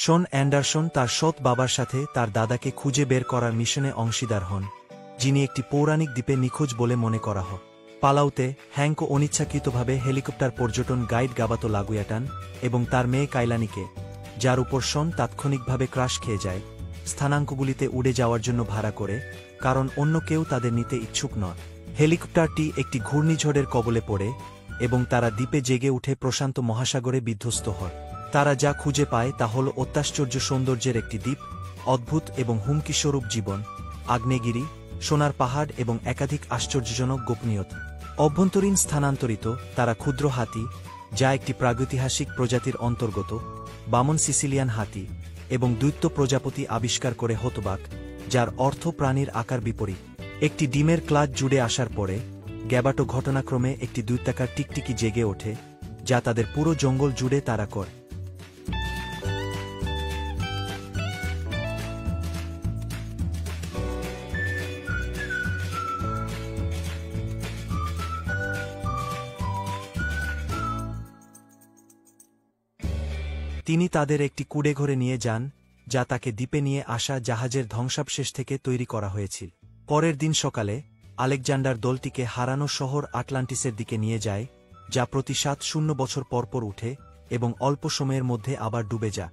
শন Anderson তার সৎ বাবার সাথে তার দাদাকে খুঁজে বের করার মিশনে অংশীদার হন, যিনি একটি পৌরাণিক দ্বীপে নিখোঁজ বলে মনে করা হয়। পালাউতে হ্যাঙ্ক অনিচ্ছাকৃতভাবে হেলিকপ্টার পর্যটন গাইড গাবাতো লাগুয়াটান এবং তার মেয়ে কাইলানিকে, যার উপর শন তাৎক্ষণিকভাবে ক্রাশ খেয়ে যায়, স্থানাঙ্কগুলিতে উড়ে যাওয়ার জন্য ভাড়া করে, কারণ অন্য কেউ তাদের নিতে ইচ্ছুক নয়। হেলিকপ্টারটি একটি ঘূর্ণিঝড়ের কবলে পড়ে এবং তারা দ্বীপে জেগে উঠে প্রশান্ত মহাসাগরে বিধ্বস্ত হয়। তারা যা খুঁজে পায় তা হল অত্যাশ্চর্য সৌন্দর্যের একটি দ্বীপ, অদ্ভুত এবং হুমকিস্বরূপ জীবন, আগ্নেয়গিরি, সোনার পাহাড় এবং একাধিক আশ্চর্যজনক গোপনীয়তা। অভ্যন্তরীণ স্থানান্তরিত তারা ক্ষুদ্র হাতি, যা একটি প্রাগৈতিহাসিক প্রজাতির অন্তর্গত, বামন সিসিলিয়ান হাতি, এবং দৈত্য প্রজাপতি আবিষ্কার করে হতবাক, যার অর্থ প্রাণীর আকার বিপরীত। একটি ডিমের ক্লাচ জুড়ে আসার পরে গ্যাবাটো ঘটনাক্রমে একটি দৈত্যাকার টিকটিকি জেগে ওঠে, যা তাদের পুরো জঙ্গল জুড়ে তাড়া করে। তিনি তাদের একটি কুঁড়েঘরে নিয়ে যান, যা তাকে দ্বীপে নিয়ে আসা জাহাজের ধ্বংসাবশেষ থেকে তৈরি করা হয়েছিল। পরের দিন সকালে আলেকজান্ডার দলটিকে হারানো শহর আটলান্টিসের দিকে নিয়ে যায়, যা প্রতি 700 বছর পরপর উঠে এবং অল্প সময়ের মধ্যে আবার ডুবে যায়।